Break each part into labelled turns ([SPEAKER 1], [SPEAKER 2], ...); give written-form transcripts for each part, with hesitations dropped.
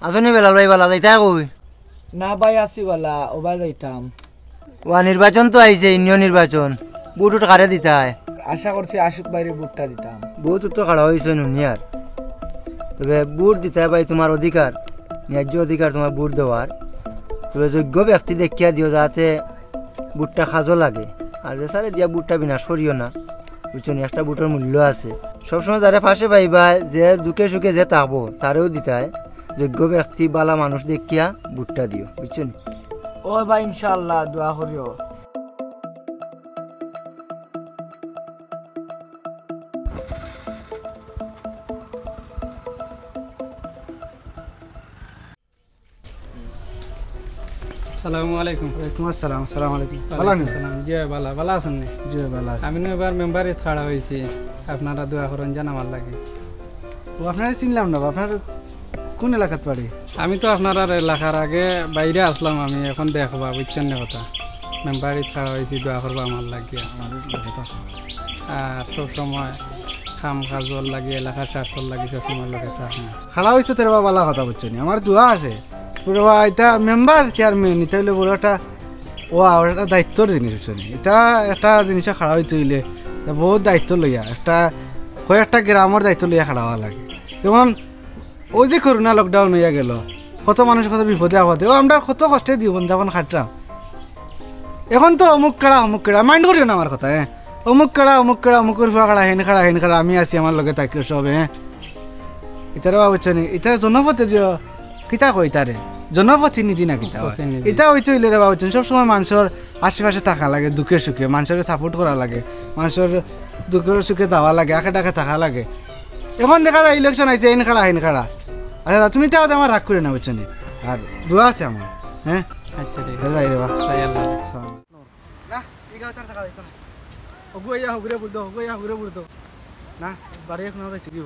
[SPEAKER 1] আসনি বেলাল ভাই বালা যাইতা কই
[SPEAKER 2] না ভাই আসি বলা ওবা যাইতাম
[SPEAKER 1] ওয়া নির্বাচন তো আইছে ইউনিয়ন নির্বাচন বুট উঠ কারে দিতা হয়
[SPEAKER 2] আশা করছি আশুক বাইরে বুটটা দিতাম
[SPEAKER 1] বুট তো কাড়া হইছে নুনিয়ার তবে বুট দিতে ভাই তোমার অধিকার ন্যায্য অধিকার তোমার বুট দেওয়ার তবে যোগ্য ব্যক্তি দেখিয়া দিও যাতে বুটটা খাজো লাগে আর যে সারে দিয়া বুটটা বিনাশ করিও না বুঝছেন একটা বুটের মূল্য আছে সবসময় যারা ফাঁসে পাইবা যে দুঃখে সুখে যে থাকবো তারেও দিতে হয় যোগ্য ব্যক্তি বালা মানুষ দেখিয়া বুটটা দিও বুঝছেন
[SPEAKER 2] ও ভাই ইনশাআল্লাহ দোয়া করিও
[SPEAKER 3] আসসালামু আলাইকুম
[SPEAKER 4] ওয়ালাইকুম আসসালাম আসসালামু আলাইকুম
[SPEAKER 3] ভালো আছেন জি ভালো আছেন নি
[SPEAKER 4] জি ভালো আছি
[SPEAKER 3] আমি এবার মেম্বারে ছাড়া হয়েছি আপনারা দোয়া করেন যেন আমার লাগে
[SPEAKER 4] ও আপনারা চিনলাম না আপনার কোন এলাকাত বাড়ি
[SPEAKER 3] আমি তো আপনার এলাকার আগে বাইরে আসলাম আমি এখন দেখবা বুঝছেন না কথা মেম্বারে ছাড়া হয়েছি দোয়া করবো আমার লাগে আর সব সময় খাম কাজর লাগে এলাকার স্বার্থর লাগে সবসময় লাগে থাকেন
[SPEAKER 4] খালা হয়েছে তোর বাবা ভালো কথা বুঝছো নি আমার দোয়া আছে পুরো এটা মেম্বার চেয়ারম্যান এটা হইলে বড় একটা একটা দায়িত্বর জিনিস বুঝছো নি এটা একটা জিনিস খাড়া হইতে হইলে বহুত দায়িত্ব লইয়া একটা গ্রামের দায়িত্ব লইয়া খাড়া হওয়া লাগে যেমন ওই যে করোনা লকডাউন হইয়া গেল কত মানুষ কত বিপদে আপদে আমরা কত কষ্টে জীবন যাপন খাটলাম এখন তো অমুক কেড়া মাইন্ড করিও না আমার কথা অমুক কেড়া অমুকের ফুয়া কাড়া হেন খাড়া আমি আছি আমার লগে তাকে সব ইতারে বা বুঝছো নি ইতা জনপথের কিতা কই তারে জনপ্রতিনিধি না কিতা এটা হইতে হইলে রে বা বুঝছেন সবসময় মানুষের আশেপাশে থাকা লাগে দুঃখে সুখে মানুষের সাপোর্ট করা লাগে মানুষের দুঃখে সুখে যাওয়া লাগে আঁকে ডাকে থাকা লাগে এখন দেখা যায় ইলেকশন আইছে হেন খাড়া আচ্ছা তুমি তাও আমার রাগ করে না বুঝছো নি আর দোয়া আছে আমার
[SPEAKER 3] আচ্ছা ঠিক
[SPEAKER 4] যাই রে বা
[SPEAKER 3] তাই আল্লাহ
[SPEAKER 4] না ঘুরে বুড়তো না বাড়ি এখন যাইছে কি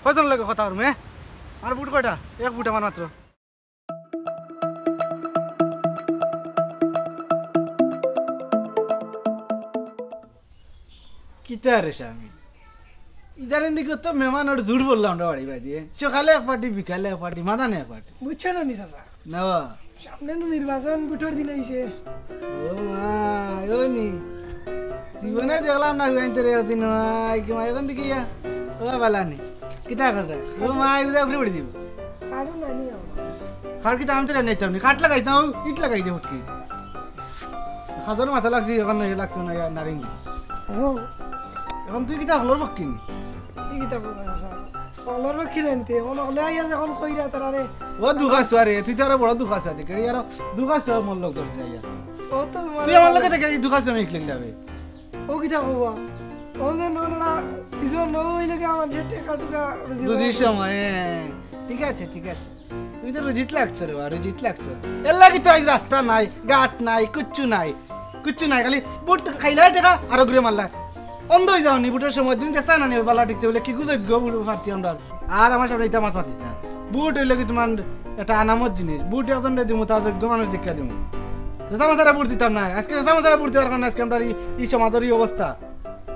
[SPEAKER 4] কয়জন লাগে কথা করবো আর বুট কয়টা এক বুট আমার মাত্র কিতা রে স্বামী ইদারের দিকে তো মেহমান ওর জুড় পড়লাম আমরা বাড়ি বাড়ি দিয়ে সকালে এক পার্টি বিকালে এক পার্টি মাদানে এক পার্টি
[SPEAKER 5] বুঝছো না নি চাচা
[SPEAKER 4] না
[SPEAKER 5] সামনে তো নির্বাচন বুটোর দিন আইছে
[SPEAKER 4] ও মা ও নি জীবনে দেখলাম না গাইতে রে দিন কি মা এখন দেখি ও বালানি কিতা করে ও মা ইউদা উপরে পড়ে যাব
[SPEAKER 5] কারণ নানি
[SPEAKER 4] খাট কিতা আমি তো নাই তামনি কাট লাগাইছ না ইট লাগাই দে উঠকি খাজর মাথা লাগছি এখন লাগছে না নারিঙ্গি
[SPEAKER 5] ও
[SPEAKER 4] এখন তুই কিতা হলর বকিনি
[SPEAKER 5] কি কিতা বলবা চাচা অলর বকিলে নিতে ওলে আইয়া যখন কইরা তারারে
[SPEAKER 4] ও দুখাস আরে তুই তো আরো বড় দুখাস আছে দেখি আর দুখাস মোর লোক করছিস আইয়া
[SPEAKER 5] ও তো
[SPEAKER 4] তুই আমার লগে দেখে দুখাস আমি ইকলেন যাবে
[SPEAKER 5] ও কিতা কইবা ও যে নড়া সিজন ন হইলে কি আমার যে টাকা টুকা
[SPEAKER 4] বুঝিস সময় ঠিক আছে তুই তো রুজিত লাগছো রে রুজিত লাগছো এর লাগি তো আজ রাস্তা নাই গাট নাই কুচ্চু নাই খালি বুট খাইলা টাকা আর ঘুরে মারলা অন্ধ হয়ে যাওনি বুটের সময় তুমি দেখতা না নিবে বালা ঠিকছে বলে কি গুজোগ্য বুট ফাটি আমরা আর আমার সামনে ইটা মাত পাতিস না বুট হইলে কি তোমার একটা আনামত জিনিস বুট একজন দিমু তার যোগ্য মানুষ দেখা দিমু সামাচারা বুট দিতাম না আজকে সামাচারা বুট দেওয়ার কারণে আজকে আমরা এই সমাজের এই অবস্থা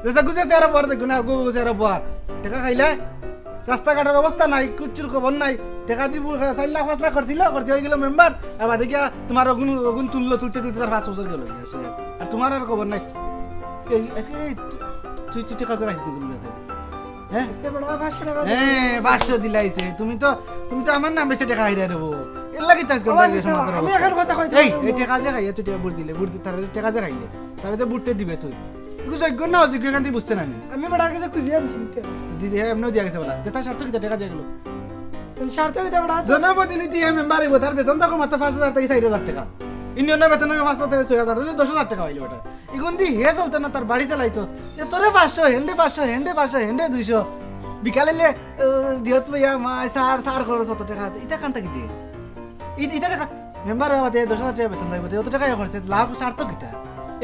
[SPEAKER 4] যেটা গুজেছে আরো বড় দেখো না গুজে আরো বড় টাকা খাইলে রাস্তাঘাটের অবস্থা নাই কুচ্চুর খবর নাই টাকা দিব 4 লাখ 5 লাখ খরচি হয়ে গেল মেম্বার আর বাদে গিয়া তোমার অগুন তুলতে তার 5 বছর গেল আর তোমার আর খবর নাই আজকে তুই টাকা করে আসিস তুমি কাছে
[SPEAKER 5] আজকে বড় 500 টাকা
[SPEAKER 4] 500 দিলাইছে তুমি তো আমার নাম বেশি টাকা হাইরা দেবো এর লাগি তো আজকে
[SPEAKER 5] আমি এখন কথা কইতে
[SPEAKER 4] এই টাকা যে খাইয়া তুই বুট দিলে তার টাকা যে খাইলে তারে তো বুটতে দিবে তুই যোগ্য না অযোগ্য এখান থেকে বুঝতে নাই
[SPEAKER 5] আমি বড়ার কাছে খুঁজে আনছি
[SPEAKER 4] দিদি এমনিও দিয়া গেছে বলা যেটা স্বার্থ কিতা টাকা দিয়ে গেলো
[SPEAKER 5] স্বার্থ কিতা বড়া
[SPEAKER 4] জনপ্রতিনিধি মেম্বার হইব তার বেতন দেখো মাত্র 5,000 থেকে 4,000 টাকা ইউনিয়নের বেতন 5,000 থেকে 6,000 হলে 10,000 টাকা হইলো ওটা এখন দি হে চলতো না তার বাড়ি চালাইতো যে তোরে 500 হেন্ডে 200 বিকালে দিহত ভাইয়া মা সার খরচ কত টাকা এটা কান্তা কি দিয়ে এটা টাকা মেম্বার হওয়া 10,000 টাকা বেতন পাইব অত টাকা খরচে লাভ স্বার্থ কিটা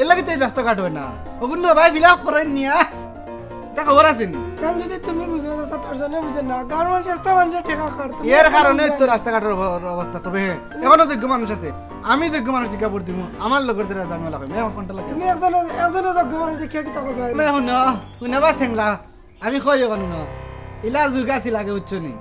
[SPEAKER 4] এর লাগে তো রাস্তা কাটবে না ওগুন ভাই বিলাপ করেন নিয়া তা খবর আছে নি
[SPEAKER 5] কারণ যদি তুমি বুঝো চাচা তোর জন্য বুঝে না কারণ রাস্তা মানুষের টাকা কাটতো
[SPEAKER 4] এর কারণে তো রাস্তাঘাটের অবস্থা তবে এখনো যোগ্য মানুষ আছে আমি যোগ্য মানুষ দিকা পড় দিব আমার লগের দ্বারা জামিয়া লাগাই আমার কোনটা লাগে
[SPEAKER 5] তুমি একজন যোগ্য মানুষ দেখিয়া কিতা করবা
[SPEAKER 4] মে শুনবা সেংলা আমি কই এখন ইলা যুগ আছিল লাগে উচ্চনি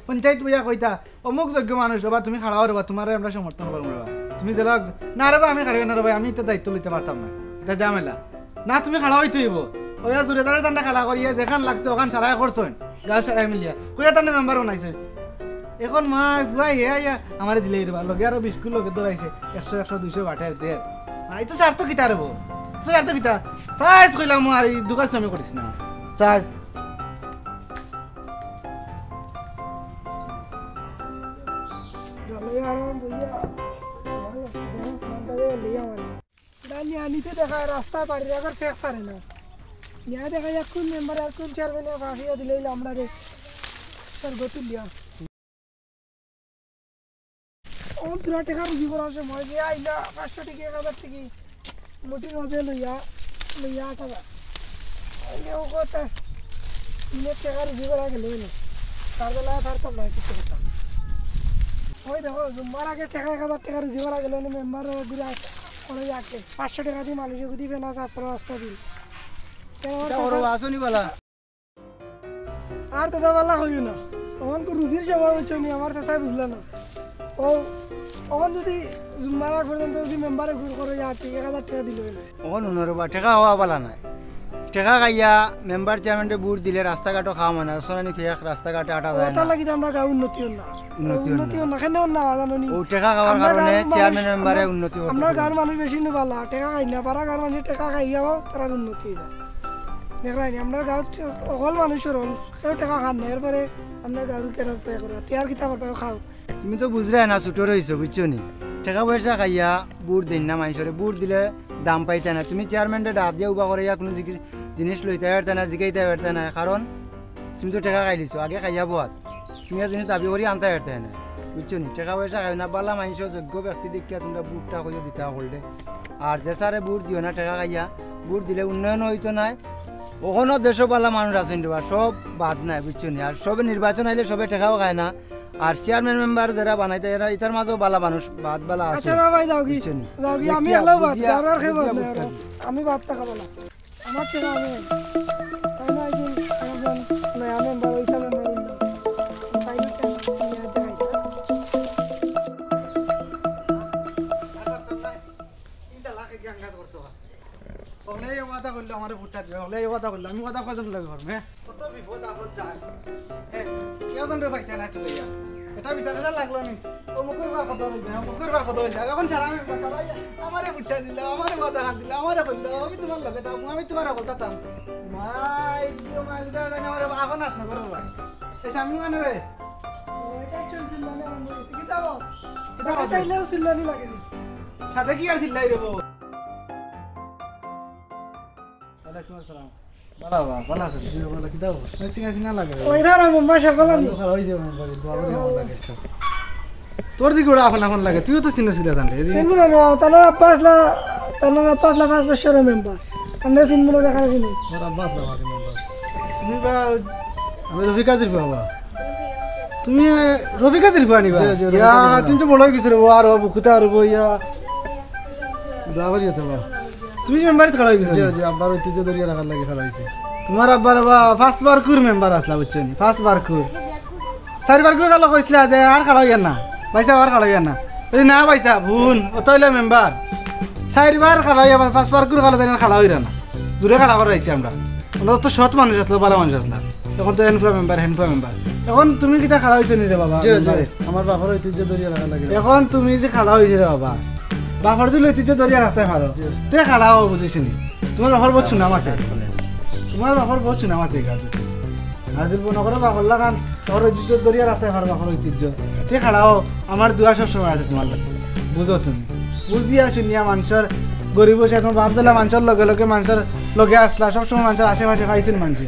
[SPEAKER 4] পঞ্চায়েত বইয়া কইতা অমুক যোগ্য মানুষ রবা তুমি খাড়াও রবা তোমার আমরা সমর্থন করবো রবা তুমি জেলা না রবা আমি খাড়াই না রবা আমি তো দায়িত্ব লইতে পারতাম না এটা ঝামেলা না তুমি খাড়া হইতে হইব ওয়া জুরে দাঁড়ে তান্ডা খেলা করিয়া যেখান লাগছে ওখান সারাই করছেন গাছ সারাই মিলিয়া কইয়া তান্ডা মেম্বার বানাইছে এখন মা বুয়াই হে আইয়া আমারে দিলেই রবা লগে আরো বিস্কুট লগে দৌড়াইছে 100 200 বাটার দের এই তো স্বার্থ কিতা রব তো স্বার্থ কিতা সাইজ কইলাম আর এই দোকান সামনে করিস না সাইজ
[SPEAKER 5] নিতে দেখা রাস্তা পাড়ি আবার ফেক সারে না নিয়া দেখা যাক কোন মেম্বার আর কোন চেয়ারম্যানে ফাঁসিয়া দিলেই আমরা রে স্যার গতি লিয়া ও দুরা টাকা রুজি করার সময় যে আইলা 500 টাকা 1000 টাকা মোটির মধ্যে লইয়া টাকা আইলে ও কথা ইনে টাকা রুজি করা গেল না তার বেলা পারতাম না কিছু করতাম ওই দেখো জুম্মার আগে টাকা 1000 টাকা রুজি করা গেল না মেম্বার ঘুরে করে যাকে 500 টাকা দিয়ে মানুষকে দিবে না তারপর রাস্তা দিল আর দাদা বালা হইও না আমার তো রুজির স্বভাব হচ্ছে নি আমার চাচাই বুঝলো না ও ওখান যদি জুম্মারা পর্যন্ত যদি মেম্বারে ঘুর করে যা 1000 টাকা দিল
[SPEAKER 1] ওখান উনরবা টাকা হওয়া বলা নাই টাকা খাইয়া মেম্বার চেয়ারম্যানকে বুট দিলে রাস্তাঘাটও খাওয়া মানে সোনানি ফেক রাস্তাঘাটে আটা যায়
[SPEAKER 5] ওটা লাগি আমরা গাঁও উন্নতি হল না উন্নতি হল না কেন না জানো নি
[SPEAKER 1] ও টাকা খাওয়ার কারণে চেয়ারম্যান মেম্বারে উন্নতি হল
[SPEAKER 5] আমরা গাঁর মানুষ বেশি নিবালা টাকা খাই না পারা গাঁর মানুষ টাকা খাইয়াও তারা উন্নতি হয় দেখলাই আমরা গাঁও অকল মানুষের হল কেউ টাকা খান না এরপরে আমরা গাঁর কেন পে করা তিয়ার কিতা করবে খাও
[SPEAKER 1] তুমি তো বুঝলে না ছোট রয়েছো বুঝছো নি টাকা পয়সা খাইয়া বুট দিন না মানুষের বুট দিলে দাম পাইতে না তুমি চেয়ারম্যানটা ডাক দিয়ে উবা করে কোনো জিনিস লইতে পারতে না জিগাইতে পারতে না কারণ তুমি তো টাকা খাই দিছো আগে খাইয়া বোয়াত তুমি জিনিস দাবি করি আনতে পারতে না বুঝছো নি টাকা পয়সা খাই না বালা মানুষ যোগ্য ব্যক্তি দেখিয়া তোমরা বুটটা কইয়া দিতে হলদে আর যে সারে বুট দিও না টাকা খাইয়া বুট দিলে উন্নয়ন হইতো না ওখানেও দেশও বালা মানুষ আছেন সব বাদ নাই বুঝছো নি আর সবে নির্বাচন আইলে সবে টাকাও খায় না আর চেয়ারম্যান মেম্বার যারা বানাইতে এরা ইতার মাঝেও বালা মানুষ বাদ বালা আছে
[SPEAKER 5] আচ্ছা ভাই যাও কি আমি এলাও বাদ আর আর খাইব আমি বাদটা খাবো না আমার টাকা আমি তাই না যে একজন নয়া মেম্বার ওইটা মেম্বার না তাই না
[SPEAKER 4] আমার ভোটটা দিবে হলে এই কথা করলো আমি কথা কজন লাগে ঘর কত বিপদ আপদ যায় কেজন রে ভাইতা না চলে যা এটা বিচারে লাগলো নি ও মুখের বার কথা বলতে মুখের বার কথা বলতে এখন সারা আমি চালাই আমারে ভোটটা দিল আমারে কথা রাখ দিল আমারে বললো আমি তোমার লগে দাও আমি তোমার বলতাম মাই গো মাই দাও জানি আমারে এখন হাত না করো ভাই এই সামনে মানে রে
[SPEAKER 5] ওইটাই চলছিল না আমি বলছি কি দাও এটা তাইলেও সিল্লানি লাগেনি
[SPEAKER 4] সাথে কি আর সিল্লাই রে বউ ওয়ালাইকুম আসসালাম বালা বালা আছে তুই বলা কি দাও সিঙ্গা সিঙ্গা লাগে
[SPEAKER 5] ওই ধর মেম্বার সকল
[SPEAKER 4] ওই যে মেম্বার বাবা লাগে তোর দিকে ওরা এখন লাগে তুইও তো সিনে সিলে জানলে
[SPEAKER 5] সিনবো না তারা 5 বছরের মেম্বার আমরা সিনবো দেখা রাখি নি
[SPEAKER 4] ওরা বাস বাবা মেম্বার তুমি বা আমি রফিকা দির বাবা তুমি রফিকা দির পানি বা ইয়া তুমি তো বড় কিছু রে আর বুকুতা আর বইয়া দাওয়ারি তো বা তুমি মেম্বারে খেলা হইছে জি জি আব্বার ঐতিহ্য দরিয়া রাখার লাগে খেলা হইছে তোমার আব্বার বা ফার্স্ট বার কুর মেম্বার আসলা বুঝছনি ফার্স্ট বার কুর 4 বার কুর খেলা কইছলা যে আর খেলা হইয়া না পয়সা আর খেলা হইয়া না এই না পয়সা ভুন অতইলে মেম্বার 4 বার খেলা হইয়া ফার্স্ট বার কুর খেলা দেন খেলা হইরা না জুরে খেলা করে আইছি আমরা ওরা তো শর্ট মানুষ আসলো ভালো মানুষ আসলা এখন তো হেনফা মেম্বার এখন তুমি কিটা খেলা হইছ নি রে বাবা জি জি আমার বাবার ঐতিহ্য দরিয়া রাখার লাগে এখন তুমি যে খেলা হইছে রে বাবা বাফার দিল ঐতিহ্য দরিয়া রাখতে পারো তে খেলাও বুঝিসনি তোমার বাফার বহুত সুনাম আছে তোমার বাফার বহুত সুনাম আছে গাছ আর যদি মনে করো বাফার লাগান তোমার ঐতিহ্য দরিয়া রাখতে পারো বাফার ঐতিহ্য তে খেলাও আমার দুয়া সব সময় আছে তোমার লাগে বুঝো তুমি বুঝিয়া শুনিয়া মানুষের গরিব এখন বাপ দিলা মানুষের লগে লগে মানুষের লগে আসলা সবসময় মানুষের আশেপাশে পাইছেন মানুষে